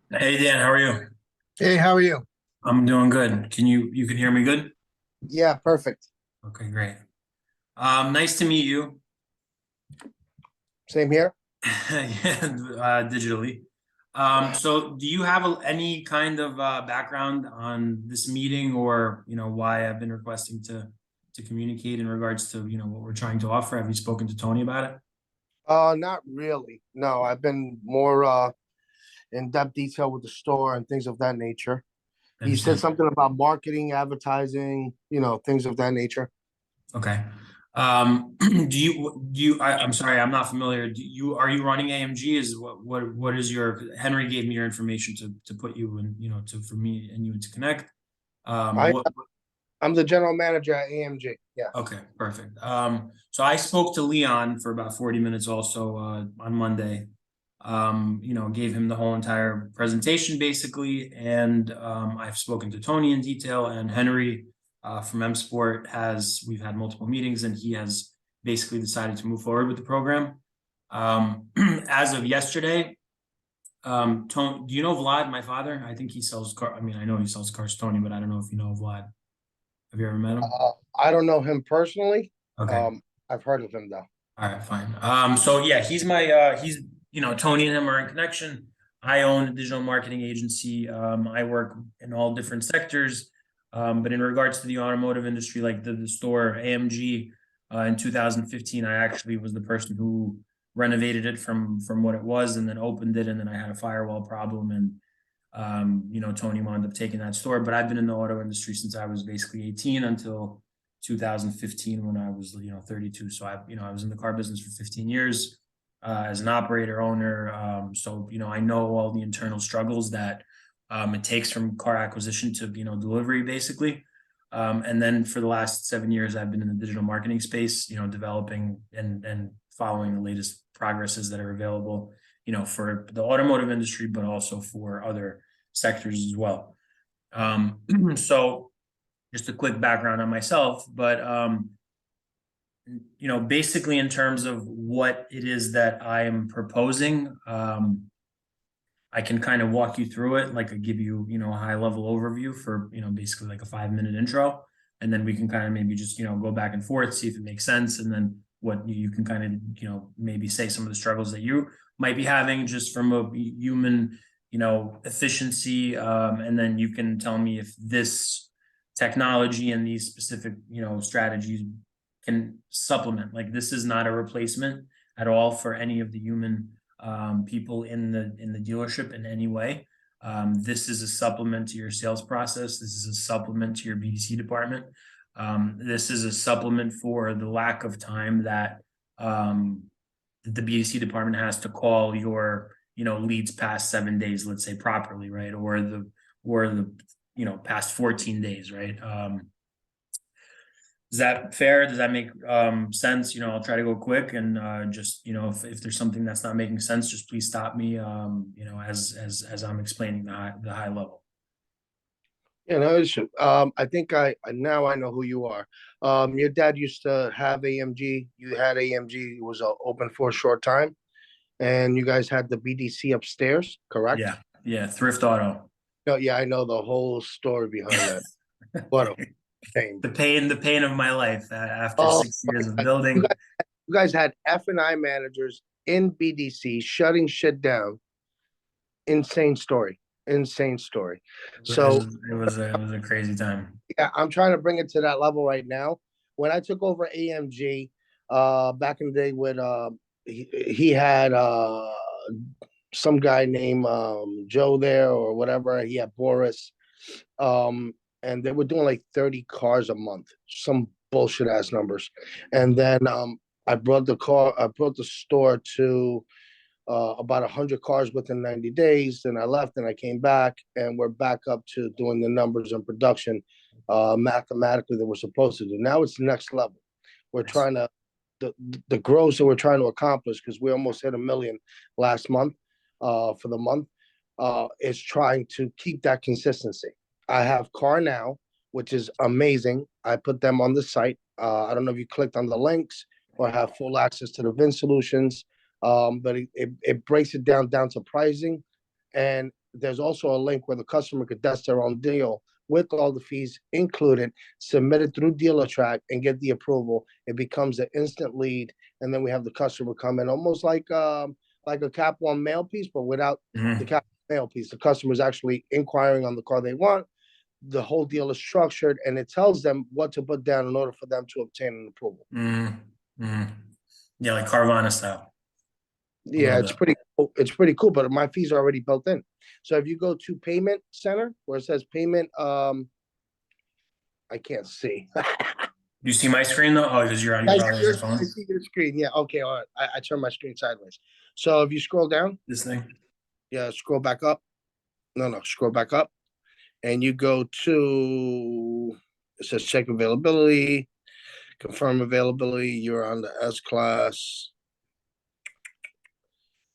Hey Dan, how are you? Hey, how are you? I'm doing good. You can hear me good? Yeah, perfect. Okay, great. Nice to meet you. Same here. Yeah, digitally. So do you have any kind of background on this meeting or why I've been requesting to communicate in regards to what we're trying to offer? Have you spoken to Tony about it? Not really. No, I've been more in depth detail with the store and things of that nature. I He said understand. something about marketing, advertising, things of that nature. Okay. I'm sorry, I'm not familiar. Are you running AMG? Is what is your Henry gave me your information to put you in, to for me and you to connect. I What I'm the general manager at AMG. Yes. Okay, perfect. So I spoke to Leon for about 40 minutes also on Monday. Gave him the whole entire presentation basically, and I've spoken to Tony in detail, and Henry from M Sport we've had multiple meetings, and he has basically decided to move forward with the program. As of yesterday, Tony, do you know Vlad, my father? I think he sells car. I mean, I know he sells cars, to Tony, but I don't know if you know Vlad. Have you ever met him? I don't know him personally. Okay. I've heard of him though. All right, fine. So yeah, he's Tony and him are in connection. I own a digital marketing agency. I work in all different sectors. But in regards to the automotive industry, like the store AMG, in 2015, I actually was the person who renovated it from what it was and then opened it, and then I had a firewall problem, and Tony wound up taking that store. But I've been in the auto industry since I was basically 18 until 2015 when I was 32. So I was in the car business for 15 years as an operator owner. So I know all the internal struggles that it takes from car acquisition to delivery basically. And then for the last 7 years, I've been in the digital marketing space, developing and following the latest progresses that are available, for the automotive industry, but also for other sectors as well. So just a quick background on myself, but basically in terms of what it is that I am proposing, I can kind of walk you through it, like I give you, a high level overview for, basically like a 5 minute intro, and then we can kind of maybe just, go back and forth, see if it makes sense, and then what you can kind of, maybe say some of the struggles that you might be having just from a human, efficiency, and then you can tell me if this technology and these specific, strategies can supplement. Like this is not a replacement at all for any of the human people in the dealership in any way. This is a supplement to your sales process. This is a supplement to your BDC department. This is a supplement for the lack of time that the BDC department has to call your leads past 7 days, let's say properly, right? Or the past 14 days, right? Is that fair? Does that make sense? I'll try to go quick and just if there's something that's not making sense, just please stop me. As I'm explaining the high level. Yeah, no issue. I think I know who you are. Your dad used to have AMG. You had AMG. It was open for a short time, and you guys had the BDC upstairs, correct? Yeah, yeah. Thrift auto. No, yeah, I know the whole story behind that. What a shame. The pain of my life after Oh 6 years of my God. You building. guys, you guys had F&I managers in BDC shutting shit down. Insane story. Insane story. It So was, it was a, it was a crazy time. yeah, I'm trying to bring it to that level right now. When I took over AMG, back in the day with he had some guy named Joe there or whatever. He had Boris. And they were doing like 30 cars a month, some bullshit ass numbers. And then I brought the store to about 100 cars within 90 days. Then I left and I came back, and we're back up to doing the numbers and production mathematically that we're supposed to do. Now it's next level. We're Nice. trying to, the, the growth that we're trying to accomplish, because we almost hit 1 million last month for the month, is trying to keep that consistency. I have Car Now, which is amazing. I put them on the site. I don't know if you clicked on the links or have full access to the VIN solutions, but it breaks it down to pricing, and there's also a link where the customer could test their own deal with all the fees included, submit it through DealerTrack and get the approval. It becomes an instant lead, and then we have the customer come in almost like a Cap One mail piece, but without the Mhm. Cap mail piece. The customer is actually inquiring on the car they want. The whole deal is structured, and it tells them what to put down in order for them to obtain an approval. Mhm. Mhm. Yeah, like Carvana style, a Yeah, little it's bit. pretty cool. It's pretty cool, but my fees are already built in. So if you go to payment center where it says payment, I can't see. Do you see my screen though? Oh, because you're I probably on see, your I phone. see your screen. Yeah, okay. All right. I turned my screen sideways. So if you scroll down, This thing. yeah, scroll back up. No, scroll back up, and you go to it says check availability, confirm availability. You're on the S class.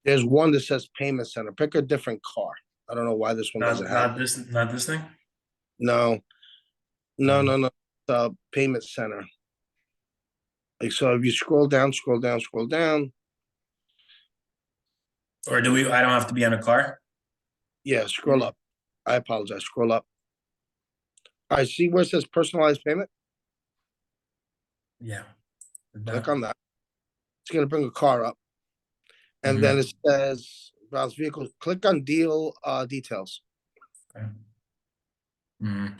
There's one that says payment center. Pick a different car. I don't know why this one doesn't have. Not this thing. No, Um, no. The payment center. Like so, if you scroll down, scroll down, scroll down. or do we? I don't have to be on a car. Yeah, scroll up. I apologize. Scroll up. All right, see where it says personalized payment? Yeah. Click That. on that. It's gonna bring a car up, and then Mhm. it says browse vehicles. Click on deal details. Okay. Mhm.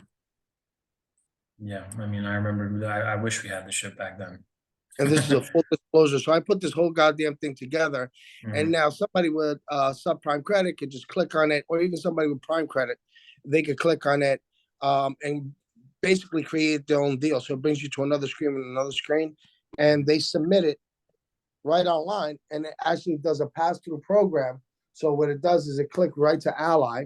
Yeah, I mean, I remember. I wish we had the shit back then. And this is a full disclosure. So I put this whole goddamn thing together, and Mhm. now somebody with subprime credit could just click on it, or even somebody with prime credit, they could click on it and basically create their own deal. So it brings you to another screen and another screen, and they submit it right online, and it actually does a pass through program. So what it does is it clicks right to Ally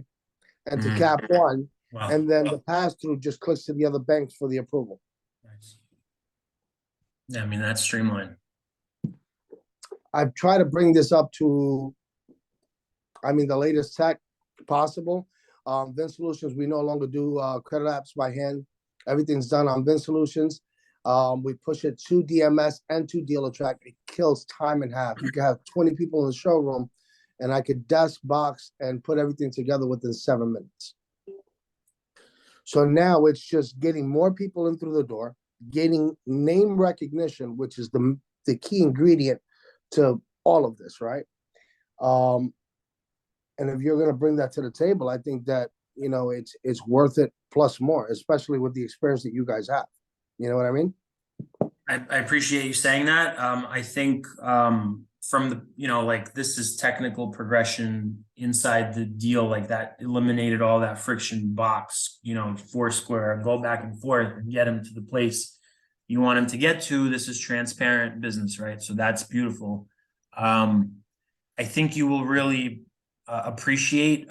and to Mhm. Cap One, Wow. and then the pass through just clicks to the other banks for the approval. Nice. Yeah, I mean that's streamlined. I've tried to bring this up to, I mean, the latest tech possible. Vin Solutions, we no longer do credit apps by hand. Everything's done on Vin Solutions. We push it to DMS and to DealerTrack. It kills time in half. You can have 20 people in the showroom, and I could desk box and put everything together within 7 minutes. So now it's just getting more people in through the door, getting name recognition, which is the key ingredient to all of this, right? Um, and if you're going to bring that to the table, I think that it's worth it plus more, especially with the experience that you guys have. You know what I mean? I appreciate you saying that. I think from the like this is technical progression inside the deal, like that eliminated all that friction box, four square, go back and forth and get him to the place you want him to get to. This is transparent business, right? So that's beautiful. I think you will really appreciate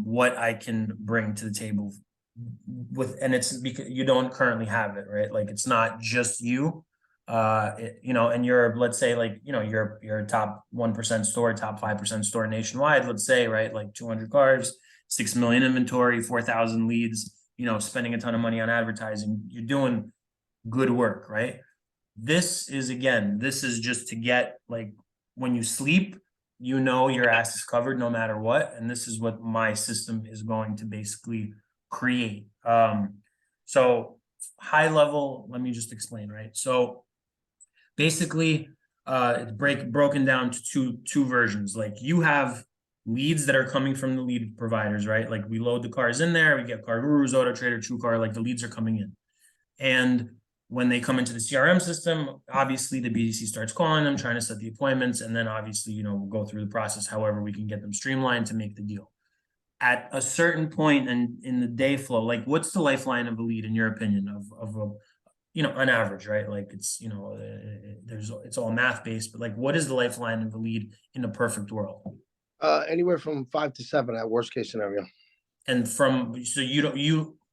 what I can bring to the table and it's because you don't currently have it, right? Like it's not just you, and you're, let's say, like, you're a top 1% store, top 5% store nationwide, let's say, right? Like 200 cars, 6 million inventory, 4,000 leads, spending a ton of money on advertising. You're doing good work, right? This is just to get, like, when you sleep, your ass is covered no matter what. And this is what my system is going to basically create. So high level, let me just explain, right? So basically, it's broken down to two versions. Like you have leads that are coming from the lead providers, right? Like we load the cars in there, we get Car Gurus, Auto Trader, TrueCar, like the leads are coming in. And when they come into the CRM system, obviously the BDC starts calling them, trying to set the appointments, and then obviously, we'll go through the process however we can get them streamlined to make the deal. At a certain point in the day flow, like what's the lifeline of a lead in your opinion of a, on average, right? Like it's, it's all math based, but like what is the lifeline of a lead in a perfect world? Anywhere from 5 to 7 at worst case scenario. And so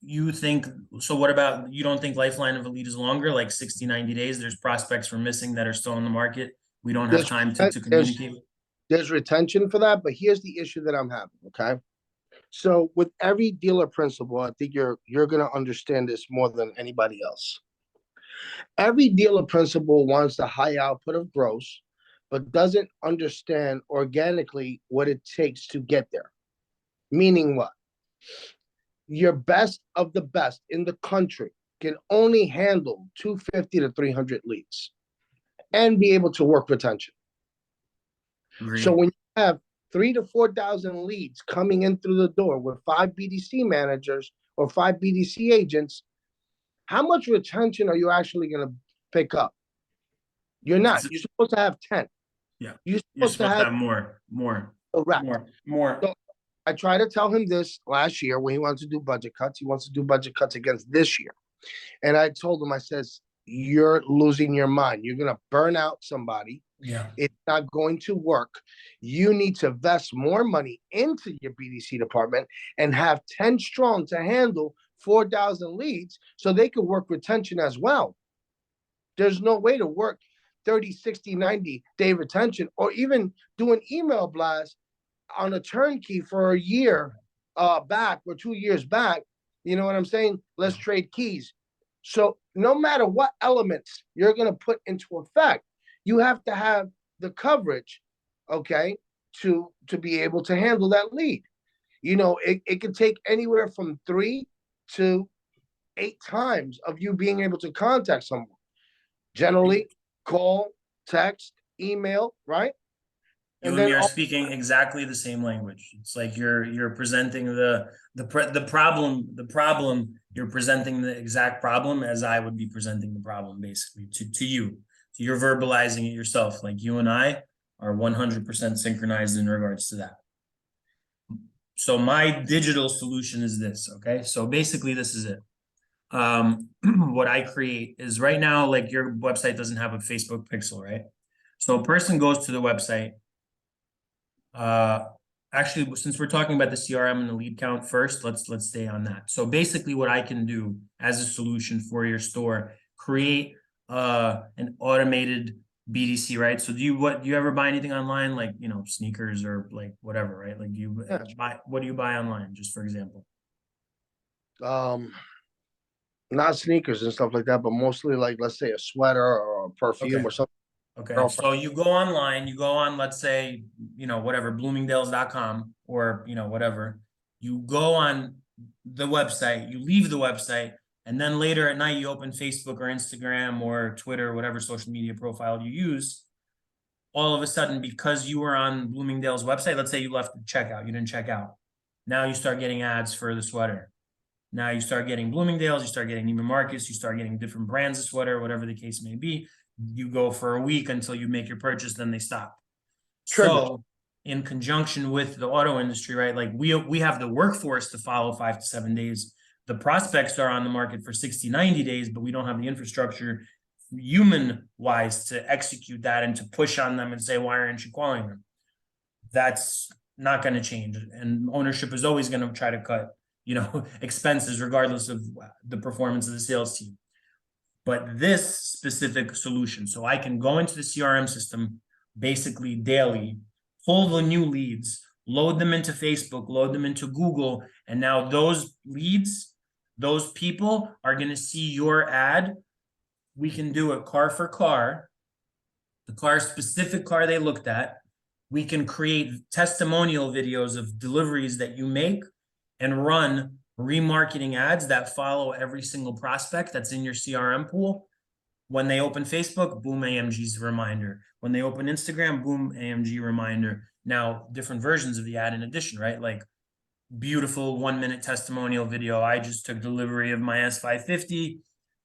you think, so what about, you don't think lifeline of elite is longer, like 60, 90 days? There's prospects we're missing that are still in the market. We don't have There's time to there's communicate. there's retention for that, but here's the issue that I'm having. Okay, so with every dealer principal, I think you're gonna understand this more than anybody else. Every dealer principal wants the high output of gross, but doesn't understand organically what it takes to get there. Meaning what? Your best of the best in the country can only handle 250 to 300 leads and be able to work retention. So Agree. when you have 3 to 4,000 leads coming in through the door with 5 BDC managers or 5 BDC agents, how much retention are you actually going to pick up? You're not. It's, You're supposed to have 10. yeah, You're you're supposed to supposed to have have more, correct. more. So I tried to tell him this last year when he wants to do budget cuts. He wants to do budget cuts against this year. And I told him, I says, you're losing your mind. You're going to burn out somebody. Yeah. It's not going to work. You need to invest more money into your BDC department and have 10 strong to handle 4,000 leads so they can work retention as well. There's no way to work 30, 60, 90-day retention or even do an email blast on a turnkey for a year back or 2 years back. You know what I'm saying? Let's trade keys. So no matter what elements you're going to put into effect, you have to have the coverage, okay, to be able to handle that lead. You know, it can take anywhere from 3 to 8 times of you being able to contact someone. Generally, call, text, email, right? You And and then me are speaking exactly the same language. It's like you're presenting the problem. You're presenting the exact problem as I would be presenting the problem, basically to you. So you're verbalizing it yourself. Like you and I are 100% synchronized in regards to that. So my digital solution is this. Okay, so basically this is it. What I create is right now, like your website doesn't have a Facebook pixel, right? So a person goes to the website. Actually, since we're talking about the CRM and the lead count first, let's stay on that. So basically what I can do as a solution for your store, create an automated BDC, right? So do you ever buy anything online, like, you know, sneakers or like whatever, right? Like what do you buy online, just for example? um not sneakers and stuff like that, but mostly like let's say a sweater or a perfume Okay. or something. Okay, Girlfriend. so you go online, you go on, let's say, you know, whatever, bloomingdales.com or, you know, whatever. You go on the website, you leave the website, and then later at night you open Facebook or Instagram or Twitter, whatever social media profile you use. All of a sudden, because you were on Bloomingdale's website, let's say you left the checkout, you didn't check out. Now you start getting ads for the sweater. Now you start getting Bloomingdale's, you start getting Neiman Marcus, you start getting different brands of sweater, whatever the case may be. You go for a week until you make your purchase, then they stop. Triggers. So in conjunction with the auto industry, right? Like we have the workforce to follow 5 to 7 days. The prospects are on the market for 60, 90 days, but we don't have the infrastructure human wise to execute that and to push on them and say, why aren't you calling them? That's not going to change. And ownership is always going to try to cut, you know, expenses regardless of the performance of the sales team. But this specific solution, so I can go into the CRM system basically daily, pull the new leads, load them into Facebook, load them into Google, and now those leads, those people are going to see your ad. We can do it car for car, the car specific car they looked at. We can create testimonial videos of deliveries that you make and run remarketing ads that follow every single prospect that's in your CRM pool. When they open Facebook, boom, AMG's reminder. When they open Instagram, boom, AMG reminder. Now, different versions of the ad in addition, right? Like beautiful 1 minute testimonial video. I just took delivery of my S550.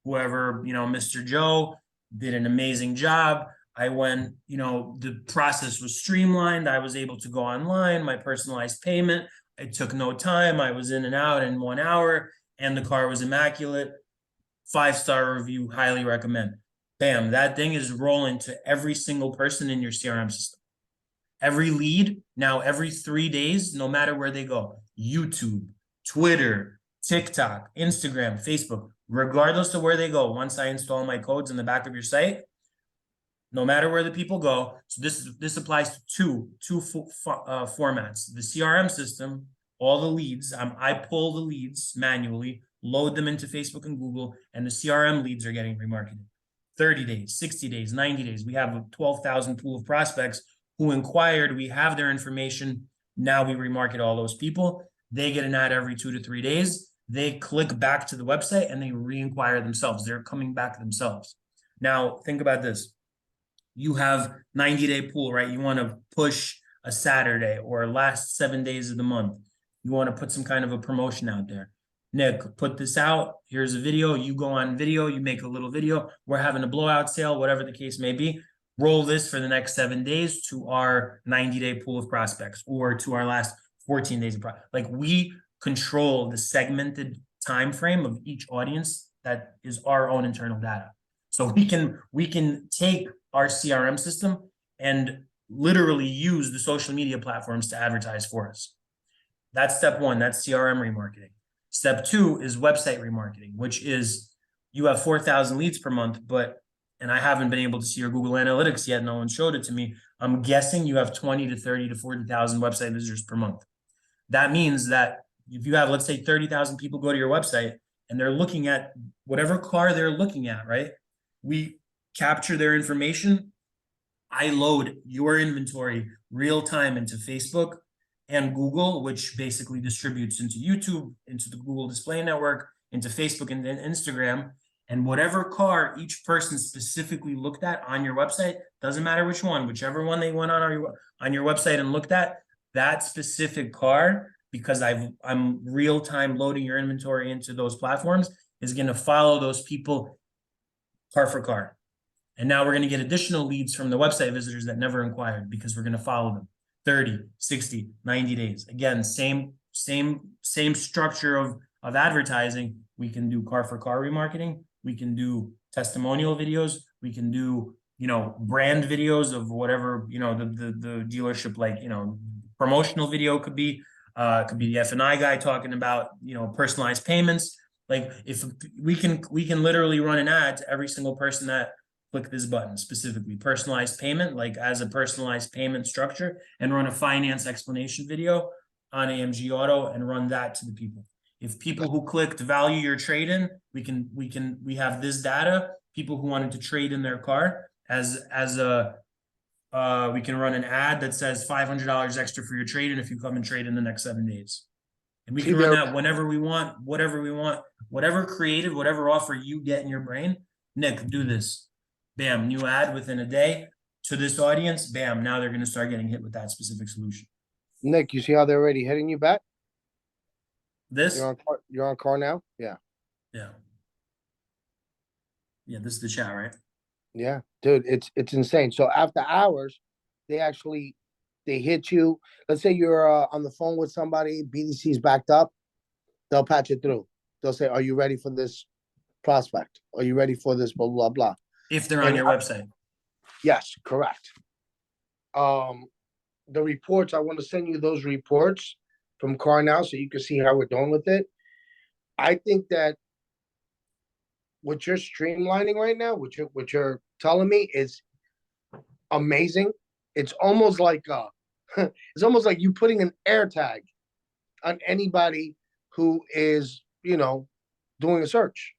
Whoever, you know, Mr. Joe did an amazing job. I went, you know, the process was streamlined. I was able to go online, my personalized payment. It took no time. I was in and out in 1 hour, and the car was immaculate. 5-star review, highly recommend. Bam, that thing is rolling to every single person in your CRM system. Every lead, now every 3 days, no matter where they go, YouTube, Twitter, TikTok, Instagram, Facebook, regardless of where they go, once I install my codes in the back of your site, no matter where the people go. So this applies to two formats. The CRM system, all the leads, I pull the leads manually, load them into Facebook and Google, and the CRM leads are getting remarketed. 30 days, 60 days, 90 days. We have a 12,000 pool of prospects who inquired. We have their information. Now we remarket all those people. They get an ad every 2 to 3 days. They click back to the website and they re-inquire themselves. They're coming back themselves. Now, think about this. You have 90-day pool, right? You want to push a Saturday or last 7 days of the month. You want to put some kind of a promotion out there. Nick, put this out. Here's a video. You go on video. You make a little video. We're having a blowout sale, whatever the case may be. Roll this for the next 7 days to our 90-day pool of prospects or to our last 14 days of like we control the segmented time frame of each audience that is our own internal data. So we can take our CRM system and literally use the social media platforms to advertise for us. That's step one. That's CRM remarketing. Step two is website remarketing, which is you have 4,000 leads per month, and I haven't been able to see your Google Analytics yet. No one showed it to me. I'm guessing you have 20 to 30 to 40,000 website visitors per month. That means that if you have, let's say 30,000 people go to your website and they're looking at whatever car they're looking at, right? We capture their information. I load your inventory real time into Facebook and Google, which basically distributes into YouTube, into the Google Display Network, into Facebook and Instagram. And whatever car each person specifically looked at on your website, doesn't matter which one, whichever one they went on your website and looked at, that specific car, because I'm real time loading your inventory into those platforms, is going to follow those people car for car. And now we're going to get additional leads from the website visitors that never inquired because we're going to follow them 30, 60, 90 days. Again, same structure of advertising. We can do car for car remarketing. We can do testimonial videos. We can do, brand videos of whatever, the dealership, like, promotional video could be the F&I guy talking about, personalized payments. Like if we can literally run an ad to every single person that click this button, specifically personalized payment, like as a personalized payment structure, and run a finance explanation video on AMG Auto and run that to the people. If people who clicked value your trade-in, we have this data. People who wanted to trade in their car we can run an ad that says $500 extra for your trade-in if you come and trade in the next 7 days. And we can run that whenever we want, whatever creative, whatever offer you get in your brain. Nick, do this. Bam, new ad within a day to this audience. Bam, now they're going to start getting hit with that specific solution. Nick, you see how they're already hitting you back? This? You're on car now? Yeah. Yeah. Yeah, this is the chat, right? Yeah, dude, it's insane. So after hours, they hit you. Let's say you're on the phone with somebody, BDC's backed up, they'll patch it through. They'll say, "Are you ready for this prospect? Are you ready for this?" Blah blah blah. If they're on your website. Yes, correct. The reports, I want to send you those reports from Car Now so you can see how we're doing with it. I think that what you're streamlining right now, what you're telling me is amazing. It's almost like it's almost like you putting an air tag on anybody who is, doing a search.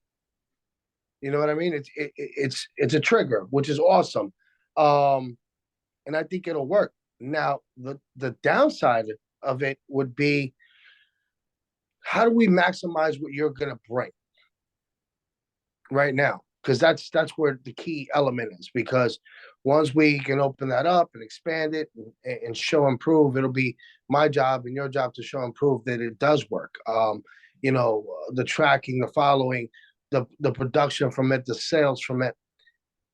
You know what I mean? It's a trigger, which is awesome. And I think it'll work. Now, the downside of it would be, how do we maximize what you're going to bring right now? Because that's where the key element is. Because once we can open that up and expand it and show and prove, it'll be my job and your job to show and prove that it does work. The tracking, the following, the production from it, the sales from it,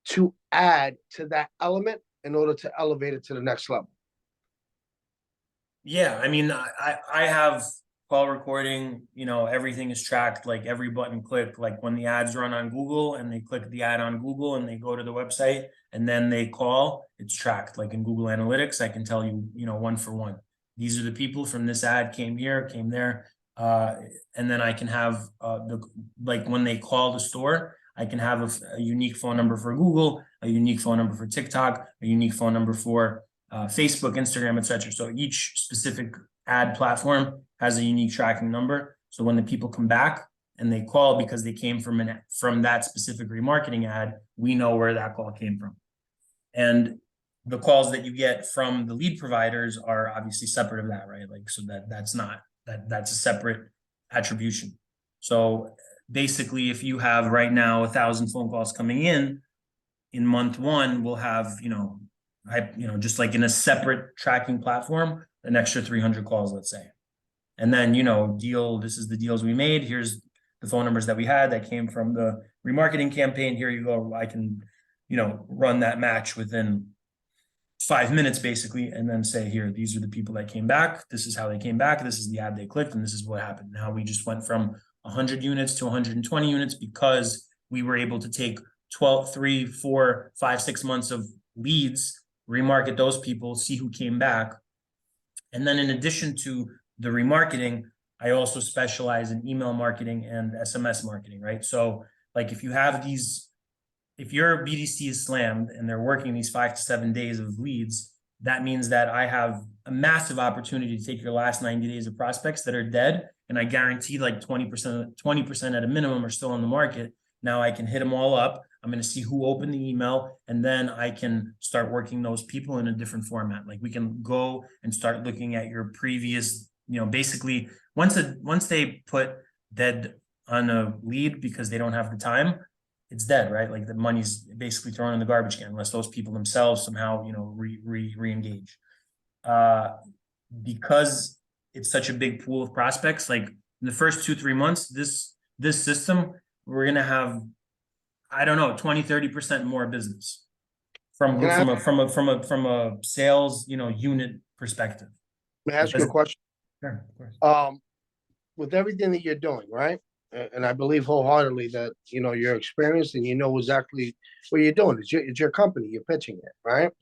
to add to that element in order to elevate it to the next level. Yeah, I mean, I have call recording, everything is tracked, like every button click, like when the ads run on Google and they click the ad on Google and they go to the website and then they call, it's tracked. Like in Google Analytics, I can tell you, one for one. These are the people from this ad came here, came there. And then I can have when they call the store, I can have a unique phone number for Google, a unique phone number for TikTok, a unique phone number for Facebook, Instagram, etc. So each specific ad platform has a unique tracking number. So when the people come back and they call because they came from that specific remarketing ad, we know where that call came from. And the calls that you get from the lead providers are obviously separate of that, right? Like, so that's not That's a separate attribution. So basically, if you have right now 1,000 phone calls coming in month one, we'll have, just like in a separate tracking platform, an extra 300 calls, let's say. And then, this is the deals we made. Here's the phone numbers that we had that came from the remarketing campaign. Here you go. I can, run that match within 5 minutes basically, and then say, here, these are the people that came back. This is how they came back. This is the ad they clicked, and this is what happened. Now we just went from 100 units to 120 units because we were able to take 12, 3, 4, 5, 6 months of leads, remarket those people, see who came back. And then in addition to the remarketing, I also specialize in email marketing and SMS marketing, right? So like if your BDC is slammed and they're working these 5 to 7 days of leads, that means that I have a massive opportunity to take your last 90 days of prospects that are dead. And I guarantee like 20% at a minimum are still on the market. Now I can hit them all up. I'm going to see who opened the email, and then I can start working those people in a different format. Like we can go and start looking at your previous, basically once they put dead on a lead because they don't have the time, it's dead, right? Like the money's basically thrown in the garbage can unless those people themselves somehow, re-engage. Because it's such a big pool of prospects, like in the first 2-3 months, this system, we're gonna have, I don't know, 20-30% more business from a sales, unit perspective. May I ask you a question? Sure, of course. With everything that you're doing, right? And I believe wholeheartedly that you're experienced and you know exactly what you're doing. It's your company. You're pitching it, right?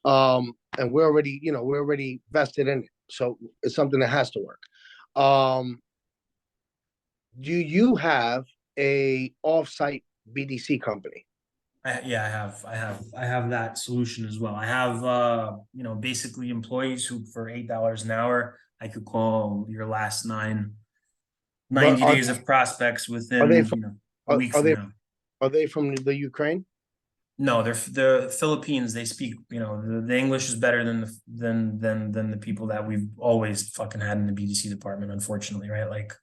And we're already vested in it, so it's something that has to work. Do you have a offsite BDC company? I have that solution as well. I have, basically employees who for $8 an hour, I could call your last 90 But days of prospects are they within, from a week are from they now. are they from the Ukraine? No, they're Philippines. They speak, the English is better than the people that we've always fucking had in the BDC department, unfortunately, right? Like,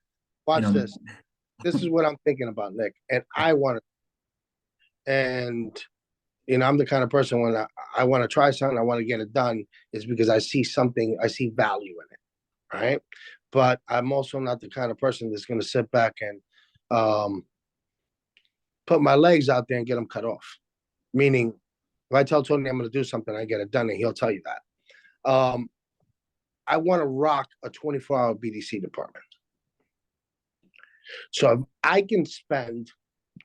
Watch this. This is what I'm thinking about, Nick, and I want to. And I'm the kind of person when I want to try something, I want to get it done, is because I see something, I see value in it, right? But I'm also not the kind of person that's going to sit back and put my legs out there and get them cut off. Meaning, if I tell Tony I'm going to do something, I get it done, and he'll tell you that. I want to rock a 24-hour BDC department. So if I can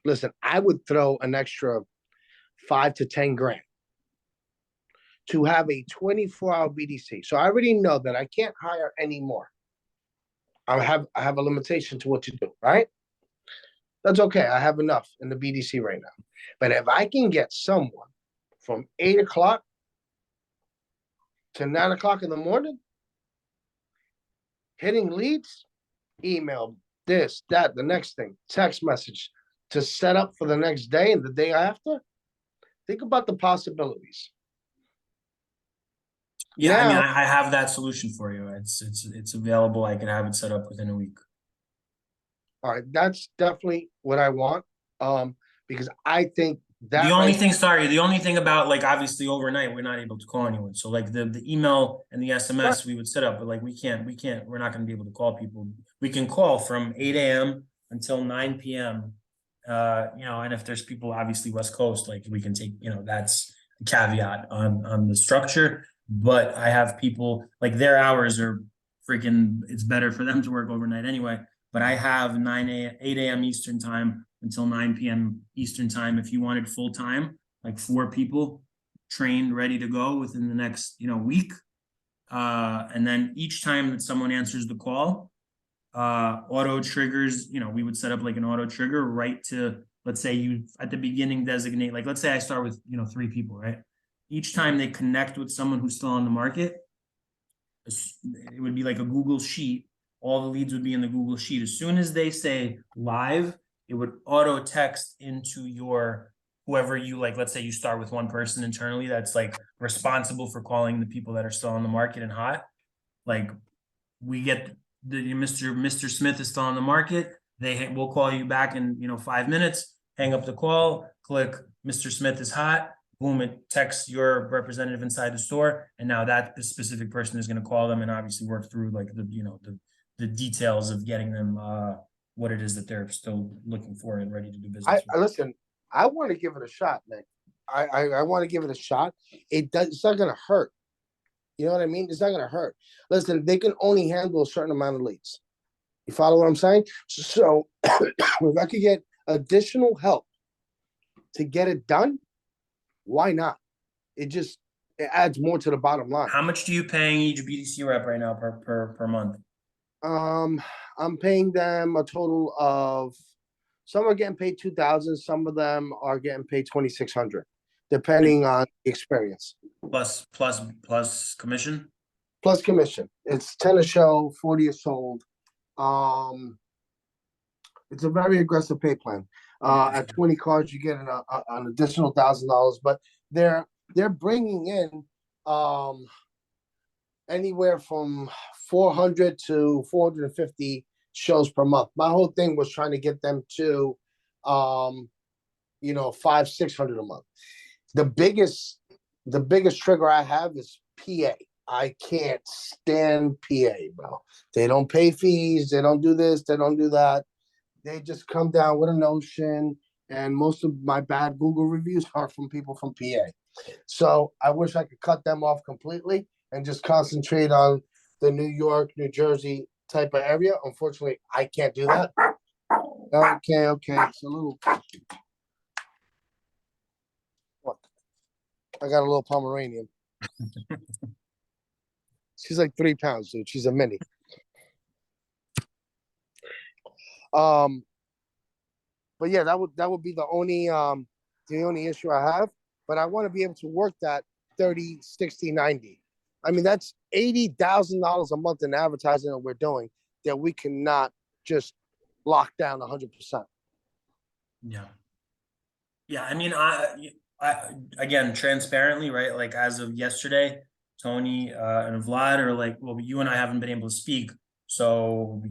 listen, I would throw an extra 5 to 10 grand to have a 24-hour BDC. So I already know that I can't hire anymore. I have a limitation to what to do, right? That's okay. I have enough in the BDC right now. But if I can get someone from 8 o'clock to 9 o'clock in the morning, hitting leads, email, this, that, the next thing, text message to set up for the next day and the day after, think about the possibilities. Yeah, I mean, I have that solution for you. It's available. I can have it set up within a week. All right, that's definitely what I want. Because I think that The only thing about, like, obviously overnight we're not able to call anyone. So like the email and the SMS we would set up, but like we're not going to be able to call people. We can call from 8 a.m. until 9 p.m. And if there's people obviously West Coast, like we can take, that's the caveat on the structure. But I have people like their hours are freaking, it's better for them to work overnight anyway. But I have 8 a.m. Eastern time until 9 p.m. Eastern time. If you wanted full time, like 4 people trained, ready to go within the next, week. And then each time that someone answers the call, auto triggers, we would set up like an auto trigger right to, let's say you at the beginning designate, like, let's say I start with, 3 people, right? Each time they connect with someone who's still on the market, it would be like a Google sheet. All the leads would be in the Google sheet. As soon as they say live, it would auto text into your, whoever you like, let's say you start with one person internally that's like responsible for calling the people that are still on the market and hot. Like we get Mr. Smith is still on the market. Will call you back in 5 minutes. Hang up the call. Click Mr. Smith is hot. Boom! It texts your representative inside the store, and now that specific person is going to call them and obviously work through like the details of getting them what it is that they're still looking for and ready to do business with. Listen. I want to give it a shot, Nick. I want to give it a shot. It's not gonna hurt. You know what I mean? It's not gonna hurt. Listen, they can only handle a certain amount of leads. You follow what I'm saying? So if I could get additional help to get it done, why not? It adds more to the bottom line. How much do you paying each BDC rep right now per month? I'm paying them a total of, some are getting paid 2,000, some of them are getting paid 2,600, depending on experience. Plus commission? Plus commission. It's 10 a show, 40 a sold. It's a very aggressive pay plan. At 20 cars, you get an additional $1,000, but they're bringing in anywhere from 400 to 450 shows per month. My whole thing was trying to get them to 500-600 a month. The biggest trigger I have is PA. I can't stand PA, bro. They don't pay fees, they don't do this, they don't do that. They just come down with a notion, and most of my bad Google reviews are from people from PA. So I wish I could cut them off completely and just concentrate on the New York, New Jersey type of area. Unfortunately, I can't do that. Okay. It's a little. Look, I got a little Pomeranian. She's like 3 pounds, dude. She's a mini. But yeah, that would be the only issue I have. But I want to be able to work that 30, 60, 90. I mean, that's $80,000 a month in advertising that we're doing that we cannot just lock down 100%. Yeah. I mean, I again, transparently, right? Like as of yesterday, Tony and Vlad are like, well, you and I haven't been able to speak. So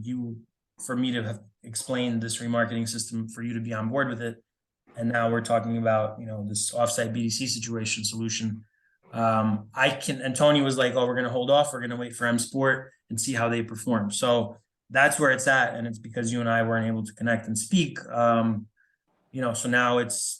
for me to have explained this remarketing system for you to be on board with it. And now we're talking about, this offsite BDC situation solution. And Tony was like, oh, we're going to hold off. We're going to wait for M Sport and see how they perform. So that's where it's at. And it's because you and I weren't able to connect and speak. So now it's,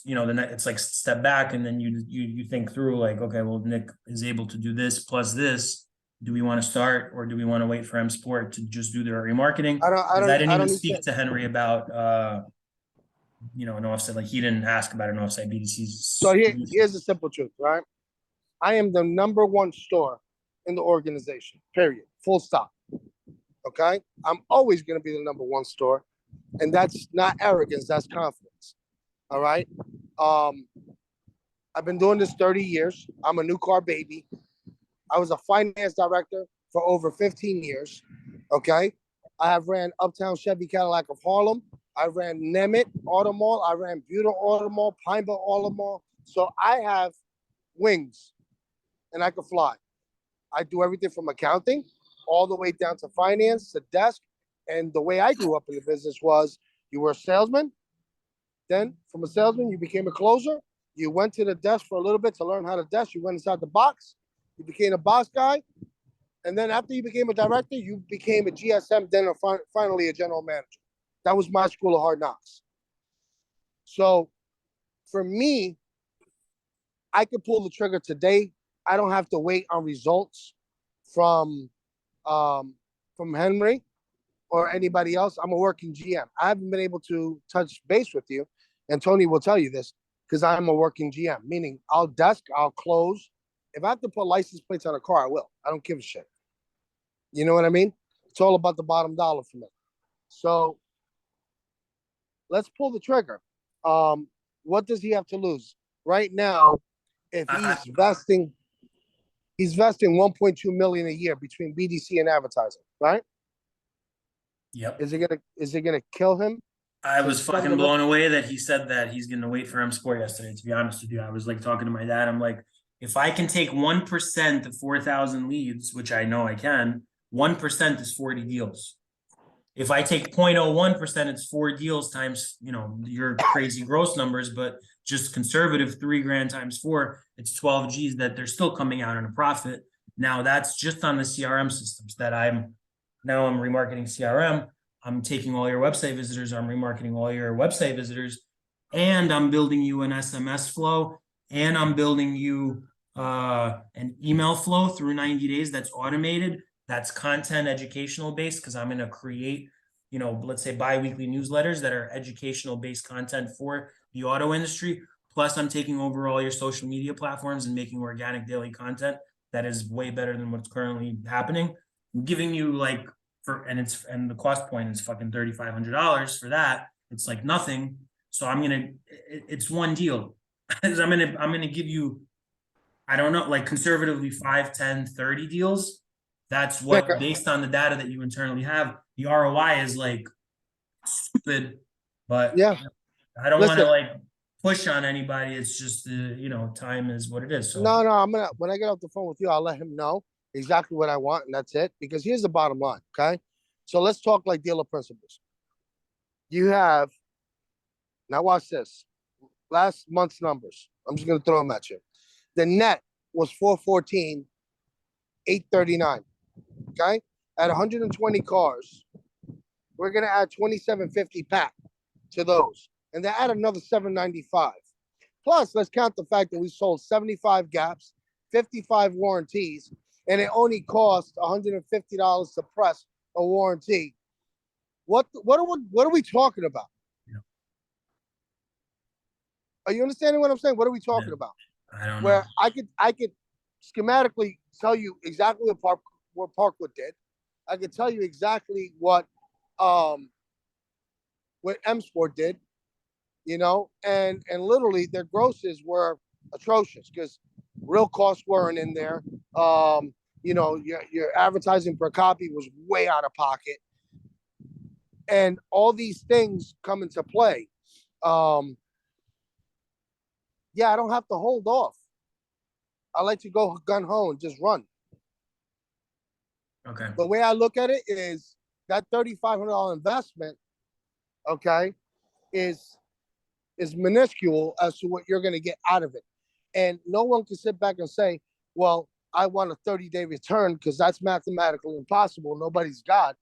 it's like step back, and then you think through like, okay, well, Nick is able to do this plus this. Do we want to start, or do we want to wait for M Sport to just do their remarketing? I didn't even speak to Henry about, an offset. Like he didn't ask about an offsite BDC. So here's the simple truth, right? I am the number one store in the organization, period. Full stop. Okay? I'm always going to be the number one store. And that's not arrogance, that's confidence. All right? I've been doing this 30 years. I'm a new car baby. I was a finance director for over 15 years. Okay? I have ran Uptown Chevy Cadillac of Harlem. I ran Nemeth Auto Mall. I ran Buda Auto Mall, Pineville Auto Mall. So I have wings and I can fly. I do everything from accounting all the way down to finance, the desk. And the way I grew up in the business was you were a salesman. Then from a salesman, you became a closer. You went to the desk for a little bit to learn how to desk. You went inside the box. You became a boss guy. And then after you became a director, you became a GSM, then finally a general manager. That was my school of hard knocks. So for me, I could pull the trigger today. I don't have to wait on results from Henry or anybody else. I'm a working GM. I haven't been able to touch base with you, and Tony will tell you this, because I'm a working GM, meaning I'll desk, I'll close. If I have to put license plates on a car, I will. I don't give a shit. You know what I mean? It's all about the bottom dollar for me. So let's pull the trigger. What does he have to lose? Right now, if he's vesting 1.2 million a year between BDC and advertising, right? Yep. Is it gonna kill him? I was fucking blown away that he said that he's gonna wait for M Sport yesterday, to be honest with you. I was like talking to my dad. I'm like, if I can take 1% of 4,000 leads, which I know I can, 1% is 40 deals. If I take 0.01%, it's 4 deals times, your crazy gross numbers, but just conservative $3,000 times 4, it's 12 G's that they're still coming out in a profit. Now that's just on the CRM systems that I'm remarketing CRM. I'm taking all your website visitors. I'm remarketing all your website visitors, and I'm building you an SMS flow, and I'm building you an email flow through 90 days that's automated. That's content educational based because I'm going to create, let's say bi-weekly newsletters that are educational based content for the auto industry. Plus, I'm taking over all your social media platforms and making organic daily content that is way better than what's currently happening. I'm giving you and the cost point is fucking $3,500 for that. It's like nothing. So it's one deal. I'm gonna give you, I don't know, like conservatively 5, 10, 30 deals. That's what, based on the data that you internally have, the ROI is like stupid, but Yeah. I don't want to Listen, like push on anybody. It's just time is what it is. So no, when I get off the phone with you, I'll let him know exactly what I want, and that's it. Because here's the bottom line, okay? So let's talk like dealer principles. You have now watch this. Last month's numbers. I'm just gonna throw them at you. The net was 414, 839. Okay, at 120 cars, we're gonna add 2750 pack to those, and then add another 795. Plus, let's count the fact that we sold 75 gaps, 55 warranties, and it only cost $150 to press a warranty. What are we talking about? yeah. Are you understanding what I'm saying? What are we talking about? I don't know. Where I could schematically tell you exactly what Parkwood did. I could tell you exactly what M Sport did, and literally their grosses were atrocious because real costs weren't in there. Your advertising per copy was way out of pocket, and all these things come into play. Yeah, I don't have to hold off. I like to go gun ho and just run. Okay. The way I look at it is that $3,500 investment, okay, is minuscule as to what you're going to get out of it. And no one can sit back and say, well, I want a 30-day return because that's mathematically impossible. Nobody's God.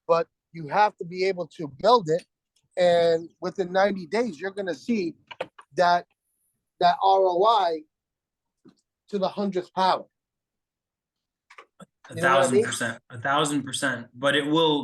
But you have to be able to build it. And within 90 days, you're going to see that ROI to the 100th power. 1,000%, 1,000%. But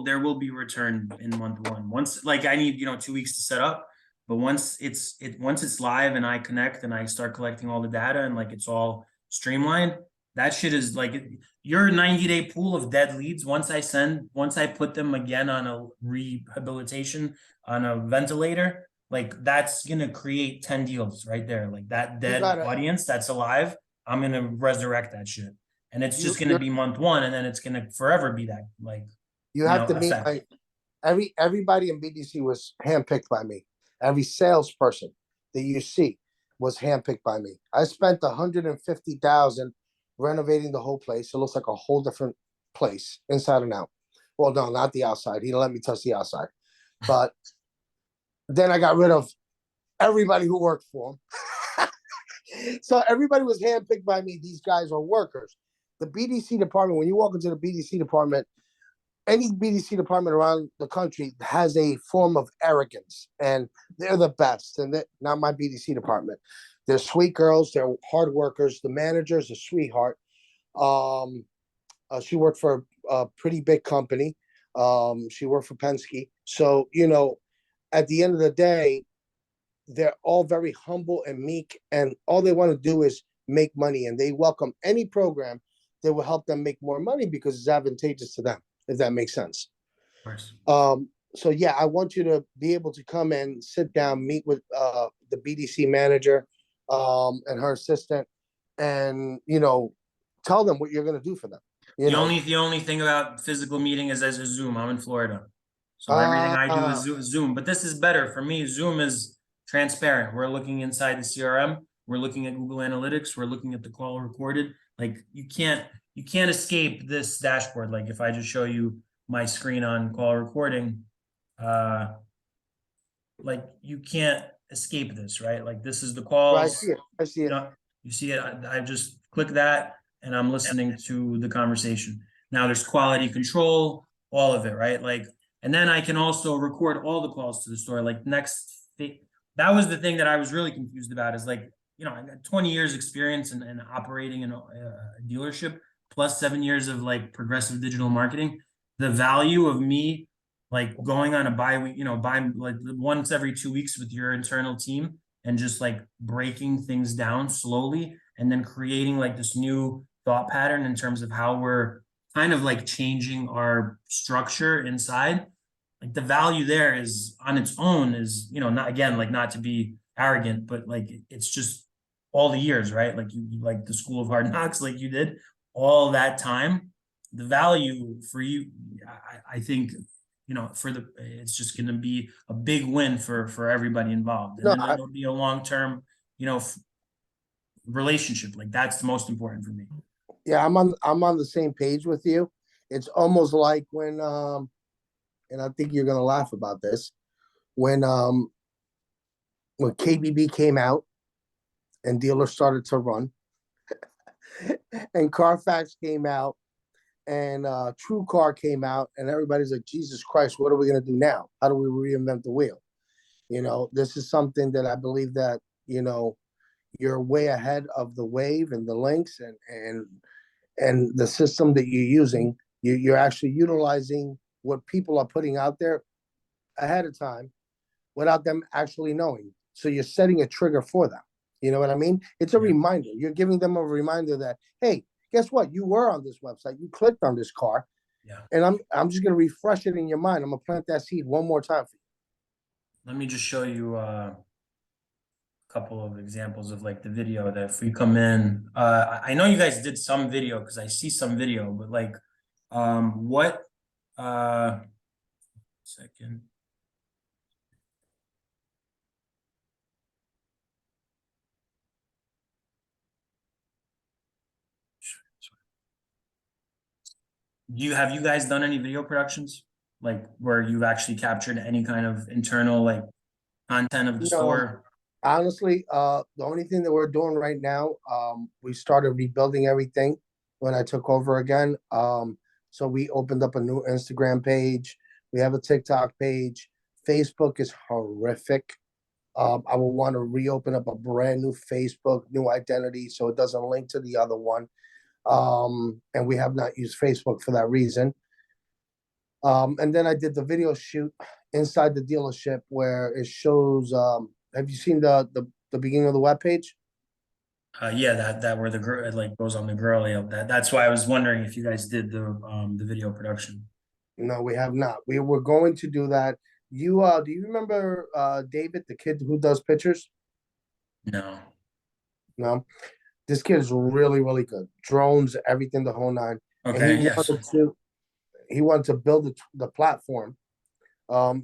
there will be return in month one. Once, like I need, 2 weeks to set up. But once it's live and I connect and I start collecting all the data and like it's all streamlined, that shit is like your 90-day pool of dead leads. Once I put them again on a rehabilitation on a ventilator, like that's gonna create 10 deals right there. Like that dead audience that's alive, I'm gonna resurrect that shit. And it's just gonna be month one, and then it's gonna forever be that like you have to meet everybody in BDC was handpicked by me. Every salesperson that you see was handpicked by me. I spent $150,000 renovating the whole place. It looks like a whole different place, inside and out. Well, no, not the outside. He didn't let me touch the outside. But then I got rid of everybody who worked for him. So everybody was handpicked by me. These guys are workers. The BDC department, when you walk into the BDC department, any BDC department around the country has a form of arrogance, and they're the best. And not my BDC department. They're sweet girls. They're hard workers. The manager's a sweetheart. She worked for a pretty big company. She worked for Penske. So, at the end of the day, they're all very humble and meek, and all they want to do is make money, and they welcome any program that will help them make more money because it's advantageous to them, if that makes sense. Of course. So yeah, I want you to be able to come in, sit down, meet with the BDC manager and her assistant, and tell them what you're going to do for them. The only thing about physical meeting is as a Zoom. I'm in Florida, so everything I do is Zoom. But this is better for me. Zoom is transparent. We're looking inside the CRM. We're looking at Google Analytics. We're looking at the call recorded. Like you can't escape this dashboard. Like if I just show you my screen on call recording, uh, like you can't escape this, right? Like this is the Right, I see calls, it. I see you it. know, you see it. I just click that and I'm listening to the conversation. Now there's quality control, all of it, right? Like, and then I can also record all the calls to the store. Like that was the thing that I was really confused about is like, I got 20 years experience in operating in a dealership plus 7 years of like progressive digital marketing. The value of me like going on a bi-week, by like once every 2 weeks with your internal team and just like breaking things down slowly and then creating like this new thought pattern in terms of how we're kind of like changing our structure inside. Like the value there is on its own is, not again, like not to be arrogant, but like it's just all the years, right? Like you like the school of hard knocks, like you did all that time. The value for you, I think for it's just going to be a big win for everybody involved, and No, then it'll be a long-term, you know, relationship. Like that's the most important for me. yeah, I'm on the same page with you. It's almost like when and I think you're gonna laugh about this, when KBB came out and dealers started to run, and Carfax came out and True Car came out, and everybody's like, Jesus Christ, what are we gonna do now? How do we reinvent the wheel? This is something that I believe that, you're way ahead of the wave and the links and the system that you're using. You're actually utilizing what people are putting out there ahead of time without them actually knowing. So you're setting a trigger for them. You know what I mean? It's a Yeah, reminder. You're giving them a reminder that, hey, guess what? You were on this website. You clicked on this car, yeah. and I'm just gonna refresh it in your mind. I'm gonna plant that seed one more time for you. Let me just show you a couple of examples of like the video that if we come in. I know you guys did some video because I see some video, but like, what? Second. Have you guys done any video productions? Like where you've actually captured any kind of internal like content of the No, store? honestly, the only thing that we're doing right now, we started rebuilding everything when I took over again. So we opened up a new Instagram page. We have a TikTok page. Facebook is horrific. I will want to reopen up a brand new Facebook, new identity, so it doesn't link to the other one. And we have not used Facebook for that reason. And then I did the video shoot inside the dealership where it shows. Have you seen the beginning of the web page? Yeah, that where the girl it like goes on the girl. Yeah, that's why I was wondering if you guys did the video production. No, we have not. We were going to do that. Do you remember David, the kid who does pictures? No. No, this kid is really really good. Drones, everything, the whole nine. And Okay. Yes. he wanted to build the platform.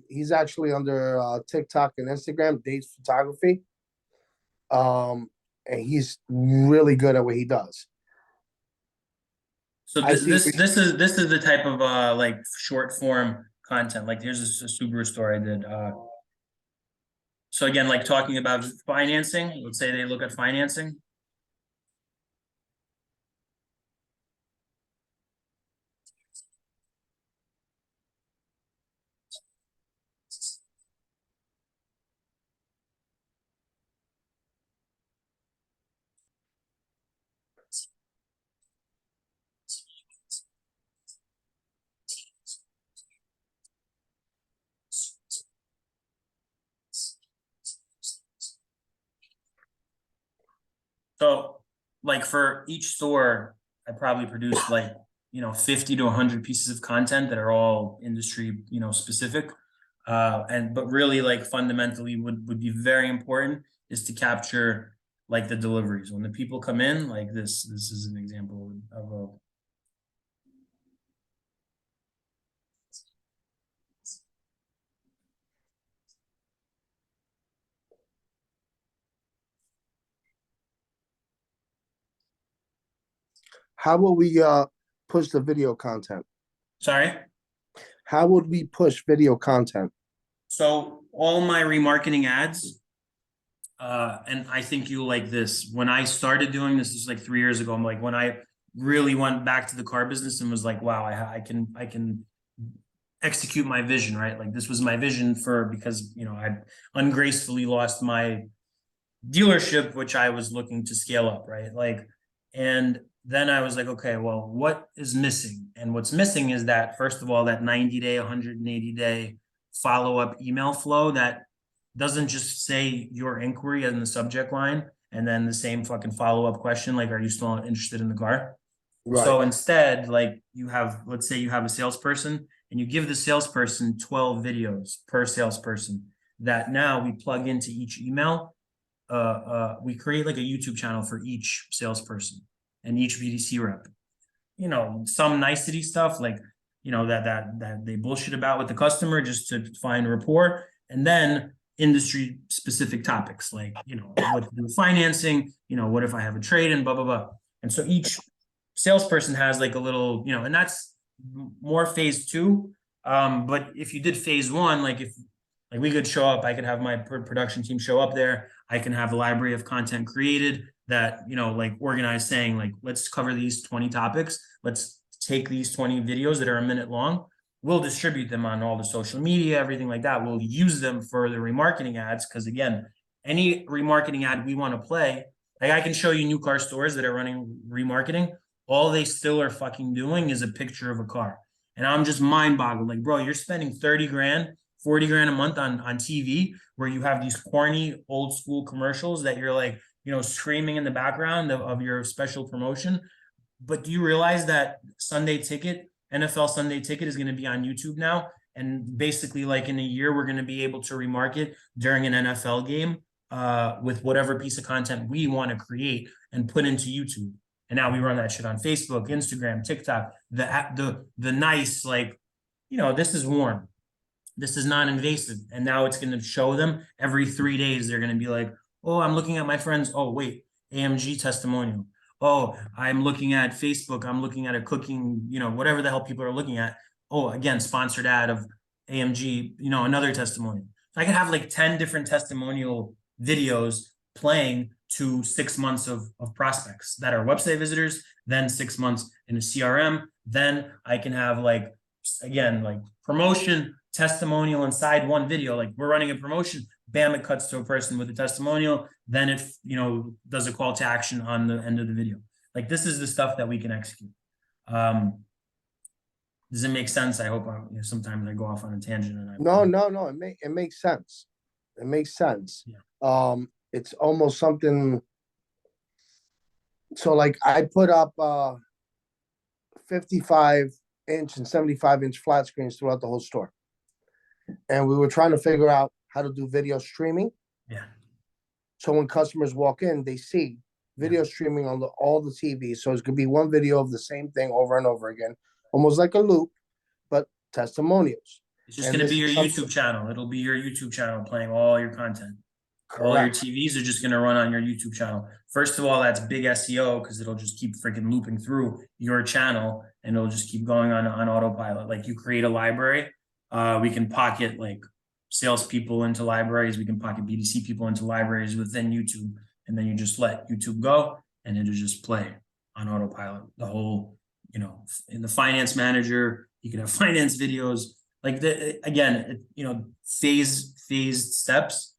He's actually under TikTok and Instagram, Dates Photography. Um, and he's really good at what he does. So I see. this is the type of like short form content. Like here's a Subaru story I did. So again, like talking about financing. Let's say they look at financing. So like for each store, I probably produced like 50 to 100 pieces of content that are all industry specific. And but really like fundamentally would be very important is to capture like the deliveries when the people come in. Like this is an example of a. How will we push the video content? Sorry. How would we push video content? So all my remarketing ads, and I think you like this. When I started doing this is like 3 years ago. I'm like, when I really went back to the car business and was like, wow, I can execute my vision, right? Like this was my vision for, because, I ungracefully lost my dealership, which I was looking to scale up, right? Like, and then I was like, okay, well, what is missing? And what's missing is that, first of all, that 90-day, 180-day follow-up email flow that doesn't just say your inquiry in the subject line and then the same fucking follow-up question, like, are you still interested in the car? Right. So instead, like let's say you have a salesperson and you give the salesperson 12 videos per salesperson that now we plug into each email. We create like a YouTube channel for each salesperson and each BDC rep. Some nicety stuff like, that they bullshit about with the customer just to find rapport. And then industry specific topics like, what to do with financing, what if I have a trade and blah, blah, blah. And so each salesperson has like a little, and that's more phase two. But if you did phase one, like we could show up, I could have my production team show up there. I can have a library of content created that, like organized saying like, let's cover these 20 topics. Let's take these 20 videos that are a minute long. We'll distribute them on all the social media, everything like that. We'll use them for the remarketing ads. Cause again, any remarketing ad we want to play, like I can show you new car stores that are running remarketing. All they still are fucking doing is a picture of a car. And I'm just mind boggled. Like, bro, you're spending 30 grand, 40 grand a month on TV where you have these corny old school commercials that you're like, screaming in the background of your special promotion. But do you realize that NFL Sunday Ticket is going to be on YouTube now? And basically, like in a year, we're going to be able to remarket during an NFL game with whatever piece of content we want to create and put into YouTube. And now we run that shit on Facebook, Instagram, TikTok, the nice, like, this is warm. This is non-invasive. And now it's going to show them every 3 days. They're going to be like, oh, I'm looking at my friends. Oh, wait, AMG testimonial. Oh, I'm looking at Facebook. I'm looking at a cooking, whatever the hell people are looking at. Oh, again, sponsored ad of AMG, another testimonial. So I could have like 10 different testimonial videos playing to 6 months of prospects that are website visitors, then 6 months in a CRM. Then I can have like, again, like promotion, testimonial inside one video. Like we're running a promotion, bam, it cuts to a person with a testimonial. Then it, does a call to action on the end of the video. Like this is the stuff that we can execute. Does it make sense? I hope sometimes I go off on a tangent. No. It makes sense. It makes sense. Yeah. It's almost something. So like I put up 55-inch and 75-inch flat screens throughout the whole store. And we were trying to figure out how to do video streaming. Yeah. So when customers walk in, they see video streaming on all the TVs. So it could be one video of the same thing over and over again, almost like a loop, but testimonials. It's just going to be your YouTube channel. It'll be your YouTube channel playing all your content. Correct. All your TVs are just going to run on your YouTube channel. First of all, that's big SEO because it'll just keep freaking looping through your channel and it'll just keep going on autopilot. Like you create a library. We can pocket like salespeople into libraries. We can pocket BDC people into libraries within YouTube. And then you just let YouTube go and it'll just play on autopilot. The whole, in the finance manager, you can have finance videos. Like phased steps.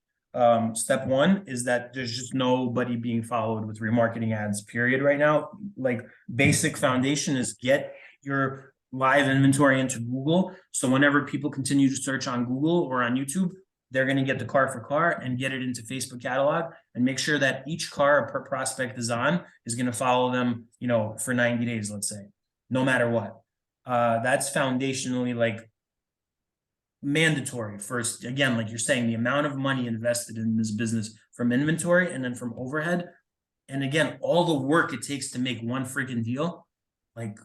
Step one is that there's just nobody being followed with remarketing ads, period, right now. Like basic foundation is get your live inventory into Google. So whenever people continue to search on Google or on YouTube, they're going to get the car for car and get it into Facebook catalog and make sure that each car a prospect is going to follow them, for 90 days, let's say, no matter what. That's foundationally like mandatory. First, again, like you're saying, the amount of money invested in this business from inventory and then from overhead. And again, all the work it takes to make one freaking deal, like,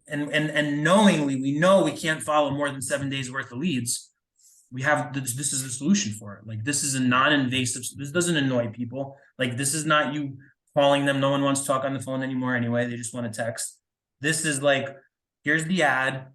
and knowingly, we know we can't follow more than 7 days worth of leads. We have this is a solution for it. Like this is a non-invasive. This doesn't annoy people. Like this is not you calling them. No one wants to talk on the phone anymore anyway. They just want to text. This is like, here's the ad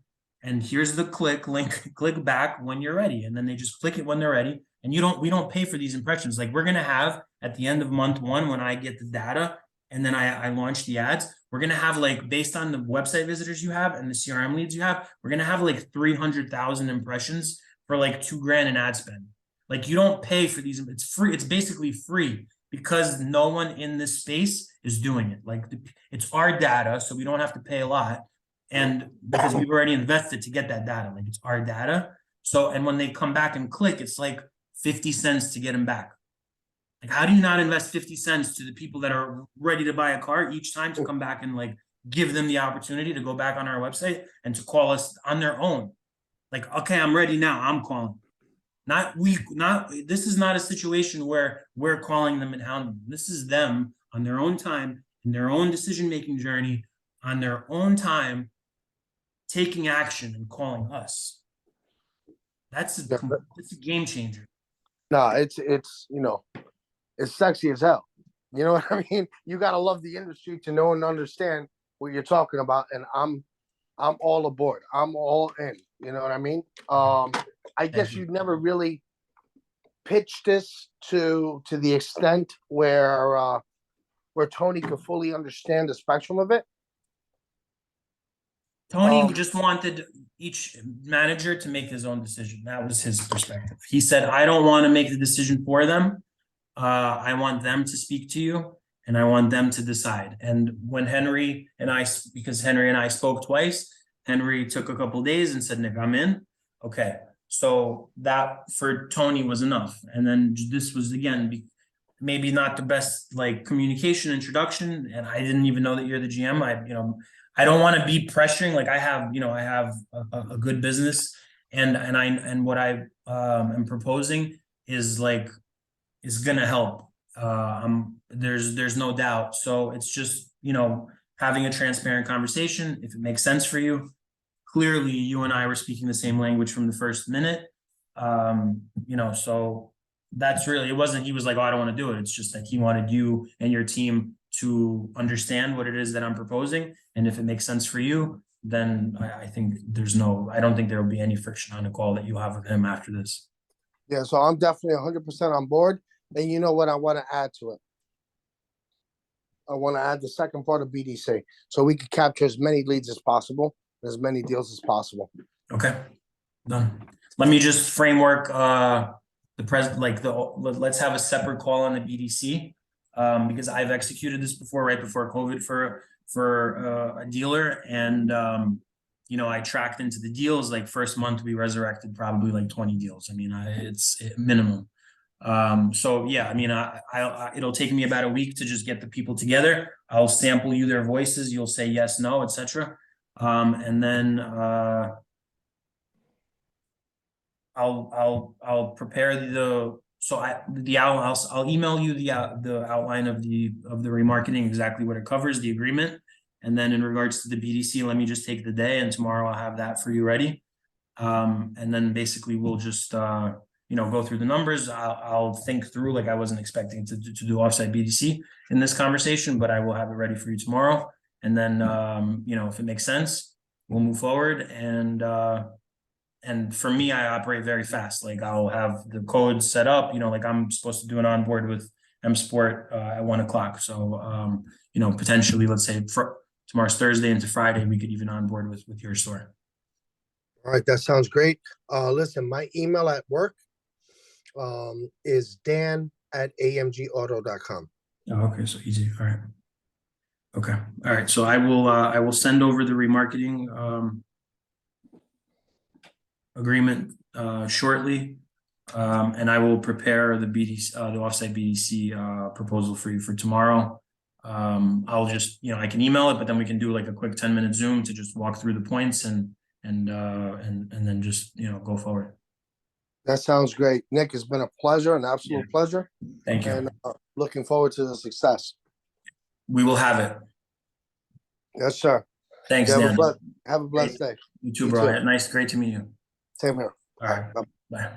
and here's the click link, click back when you're ready. And then they just click it when they're ready. And we don't pay for these impressions. Like we're going to have at the end of month one, when I get the data and then I launch the ads, we're going to have like, based on the website visitors you have and the CRM leads you have, we're going to have like 300,000 impressions for like $2,000 in ad spend. Like you don't pay for these. It's free. It's basically free because no one in this space is doing it. Like it's our data, so we don't have to pay a lot. And because we've already invested to get that data, like it's our data. So, and when they come back and click, it's like 50 cents to get them back. Like, how do you not invest 50 cents to the people that are ready to buy a car each time to come back and like give them the opportunity to go back on our website and to call us on their own? Like, okay, I'm ready now. I'm calling. This is not a situation where we're calling them and hounding them. This is them on their own time, in their own decision-making journey, on their own time, taking action and calling us. It's a game changer. No, it's it's sexy as hell. You know what I mean? You gotta love the industry to know and understand what you're talking about. And I'm all aboard. I'm all in. You know what I mean? I guess you never really pitched this to the extent where Tony could fully understand the spectrum of it. Tony just wanted each manager to make his own decision. That was his perspective. He said, I don't want to make the decision for them. I want them to speak to you and I want them to decide. And when because Henry and I spoke twice, Henry took a couple of days and said, Nick, I'm in. Okay. So that for Tony was enough. And then this was, again, maybe not the best like communication introduction. And I didn't even know that you're the GM. I don't want to be pressuring. Like I have a good business and what I am proposing is going to help. There's no doubt. So it's just, having a transparent conversation. If it makes sense for you, clearly you and I were speaking the same language from the first minute. So that's really, it wasn't, he was like, oh, I don't want to do it. It's just that he wanted you and your team to understand what it is that I'm proposing. And if it makes sense for you, then I think I don't think there will be any friction on the call that you have with him after this. Yeah, so I'm definitely 100% on board. And you know what I want to add to it? I want to add the second part of BDC so we can capture as many leads as possible, as many deals as possible. Okay, done. Let me just framework let's have a separate call on the BDC because I've executed this before, right before COVID for a dealer, and I tracked into the deals. Like first month we resurrected probably like 20 deals. I mean, it's minimum. So yeah, I mean, it'll take me about a week to just get the people together. I'll sample you their voices. You'll say yes, no, etc. And then I'll prepare I'll email you the outline of the remarketing, exactly what it covers, the agreement. And then in regards to the BDC, let me just take the day and tomorrow I'll have that for you ready. And then basically we'll just go through the numbers. I'll think through, like I wasn't expecting to do offsite BDC in this conversation, but I will have it ready for you tomorrow. And then, if it makes sense, we'll move forward. And for me, I operate very fast. Like I'll have the codes set up, like I'm supposed to do an onboard with M Sport at 1 o'clock. So, potentially, let's say tomorrow's Thursday into Friday, we could even onboard with your store. All right, that sounds great. Listen, my email at work is dan@amgauto.com. Oh, okay, so easy. All right. Okay. All right. So I will send over the remarketing agreement shortly. And I will prepare the BDC, the offsite BDC proposal for you for tomorrow. I'll just, I can email it, but then we can do like a quick 10-minute Zoom to just walk through the points and then just, go forward. That sounds great. Nick, it's been a pleasure, an absolute pleasure. Thank you. And looking forward to the success. We will have it. Yes, sir. Thanks, Dan. Have a blessed day. You too, bro. Nice. Great to meet you. Same here. All right. Bye.